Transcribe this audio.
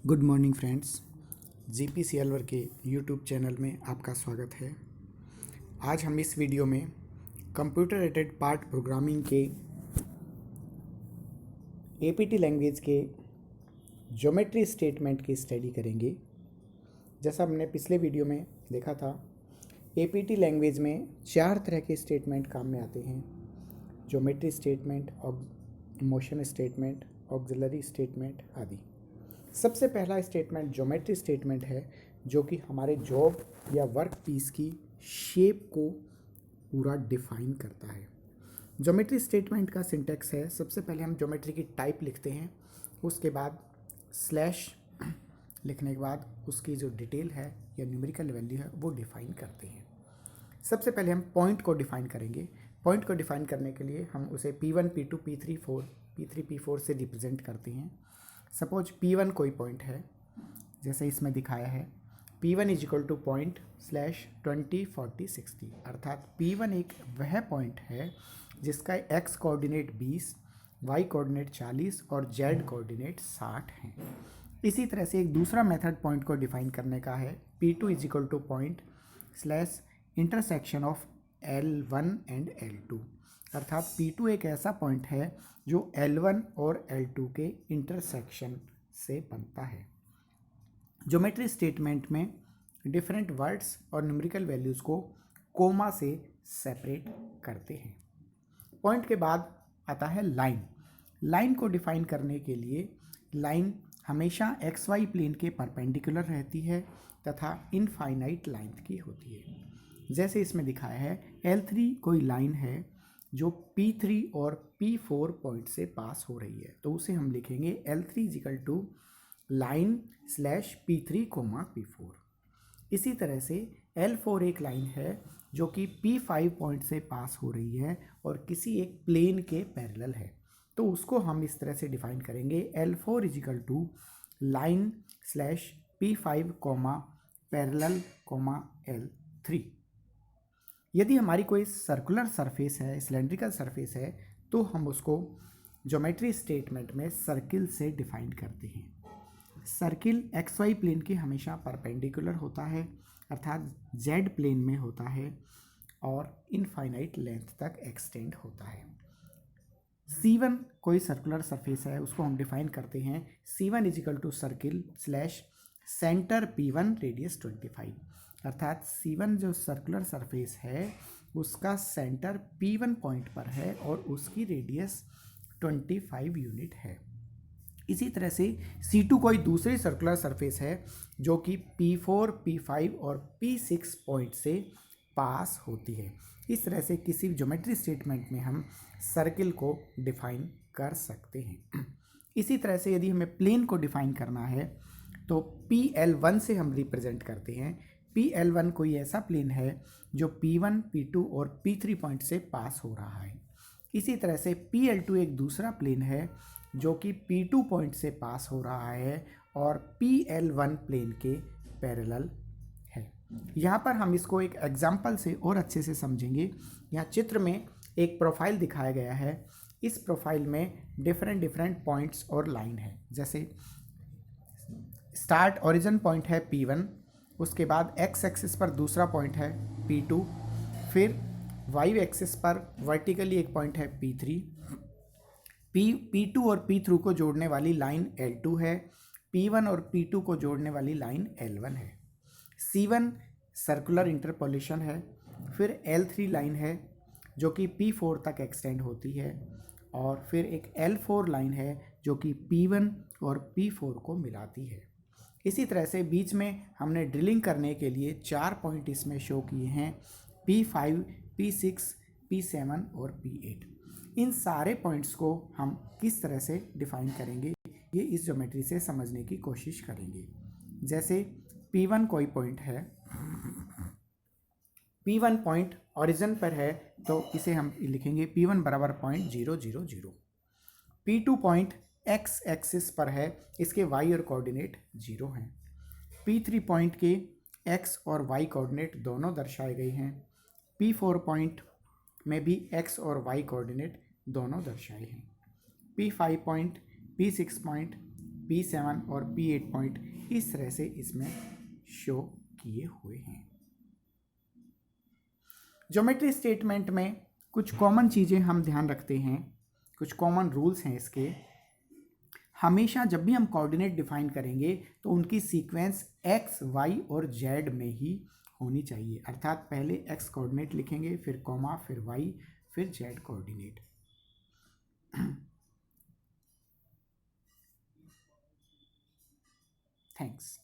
Good morning friends. GP सियालवर के YouTube channel में आपका स्वागत है। आज हम इस वीडियो में कंप्यूटर एडेड पार्ट प्रोग्रामिंग के एपीटी लैंग्वेज के ज्योमेट्री स्टेटमेंट की स्टडी करेंगे। जैसा हमने पिछले वीडियो में देखा था, एपीटी लैंग्वेज में 4 तरह के स्टेटमेंट काम में आते हैं: geometry statement, motion statement, auxiliary statement आदि। सबसे पहला स्टेटमेंट ज्योमेट्री स्टेटमेंट है, जो कि हमारे जॉब या वर्क पीस की शेप को पूरा डिफाइन करता है। ज्योमेट्री स्टेटमेंट का सिंटैक्स है, सबसे पहले हम ज्योमेट्री की टाइप लिखते हैं, उसके बाद स्लैश लिखने के बाद उसकी जो डिटेल है या न्यूमेरिकल वैल्यू है वो डिफाइन करते हैं। सबसे पहले हम पॉइंट को डिफाइन करेंगे। पॉइंट को डिफाइन करने के लिए हम उसे P1, P2, P3, P3, P4 से रिप्रेजेंट करते हैं। सपोज P1 कोई पॉइंट है, जैसे इसमें दिखाया है, P1 is equal two point slash 20, 40, 60, अर्थात P1 एक वह पॉइंट है जिसका x कोऑर्डिनेट 20, y कोऑर्डिनेट 40 और z कोऑर्डिनेट 60 हैं। इसी तरह से एक दूसरा मेथड पॉइंट को डिफाइन करने का है, P2 is equal two point slash intersection of L1 and L2, अर्थात P2 एक ऐसा पॉइंट है जो L1 और L2 के इंटरसेक्शन से बनता है। ज्योमेट्री स्टेटमेंट में डिफरेंट वर्ड्स और न्यूमेरिकल वैल्यूज़ को कोमा से सेपरेट करते हैं। पॉइंट के बाद आता है लाइन। लाइन को डिफाइन करने के लिए लाइन हमेशा XY प्लेन के परपेंडिकुलर रहती है तथा इनफाइनाइट लेंथ की होती है। जैसे इसमें दिखाया है, L3 कोई लाइन है जो P3 और P4 पॉइंट से पास हो रही है, तो उसे हम लिखेंगे L3 is equal to line slash P3 comma P4। इसी तरह से L4 एक लाइन है जो कि P5 पॉइंट से पास हो रही है और किसी एक प्लेन के पैरेलल है, तो उसको हम इस तरह से डिफाइन करेंगे L4 is equal to line slash P5 comma parallel comma L3। यदि हमारी कोई सर्कुलर सरफेस है, सिलेंड्रिकल सरफेस है, तो हम उसको ज्योमेट्री स्टेटमेंट में सर्किल से डिफाइन करते हैं। सर्किल XY प्लेन के हमेशा परपेंडिकुलर होता है, अर्थात Z प्लेन में होता है और इनफाइनाइट लेंथ तक एक्सटेंड होता है। C1 कोई सर्कुलर सरफेस है, उसको हम डिफाइन करते हैं C1 is equal to circle slash centre P1 radius 25, अर्थात C1 जो सर्कुलर सरफेस है उसका सेंटर P1 पॉइंट पर है और उसकी रेडियस 25 यूनिट है। इसी तरह से C2 कोई दूसरी सर्कुलर सरफेस है जो कि P4, P5 और P6 पॉइंट से पास होती है। इस तरह से किसी ज्योमेट्री स्टेटमेंट में हम सर्किल को डिफाइन कर सकते हैं। इसी तरह से यदि हमें प्लेन को डिफाइन करना है तो PL1 से हम रिप्रेजेंट करते हैं। PL1 कोई ऐसा प्लेन है जो P1, P2 और P3 पॉइंट से पास हो रहा है। इसी तरह से PL2 एक दूसरा प्लेन है जो कि P2 पॉइंट से पास हो रहा है और PL1 प्लेन के पैरेलल है। यहाँ पर हम इसको एक एग्जाम्पल से और अच्छे से समझेंगे। यहाँ चित्र में एक प्रोफाइल दिखाया गया है। इस प्रोफाइल में डिफरेंट पॉइंट्स और लाइन है। जैसे स्टार्ट ओरिजिन पॉइंट है P1, उसके बाद X एक्सिस पर दूसरा पॉइंट है P2, फिर Y एक्सिस पर वर्टिकली एक पॉइंट है P3, P2 और P3 को जोड़ने वाली लाइन L2 है, P1 और P2 को जोड़ने वाली लाइन L1 है। C1 सर्कुलर इंटरपोलेशन है, फिर L3 लाइन है जो कि P4 तक एक्सटेंड होती है और फिर एक L4 लाइन है जो कि P1 और P4 को मिलाती है। इसी तरह से बीच में हमने ड्रिलिंग करने के लिए 4 पॉइंट इसमें शो किए हैं, P5, P6, P7 और P8। इन सारे पॉइंट्स को हम किस तरह से डिफाइन करेंगे, ये इस ज्योमेट्री से समझने की कोशिश करेंगे। जैसे P1 कोई पॉइंट है, P1 पॉइंट ओरिजिन पर है तो इसे हम लिखेंगे P1 बराबर 0.000। P2 पॉइंट X एक्सिस पर है, इसके Y और कोऑर्डिनेट 0 हैं। P3 पॉइंट के X और Y कोऑर्डिनेट दोनों दर्शाए गए हैं। P4 पॉइंट में भी X और Y कोऑर्डिनेट दोनों दर्शाए हैं। P5 point, P6 point, P7 और P8 पॉइंट इस तरह से इसमें शो किए हुए हैं। ज्योमेट्री स्टेटमेंट में कुछ कॉमन चीज़ें हम ध्यान रखते हैं, कुछ कॉमन रूल्स हैं इसके। हमेशा जब भी हम कोऑर्डिनेट डिफाइन करेंगे तो उनकी सीक्वेंस x, y और z में ही होनी चाहिए, अर्थात पहले x कोऑर्डिनेट लिखेंगे, फिर कॉमा, फिर y, फिर z कोऑर्डिनेट। थैंक्स।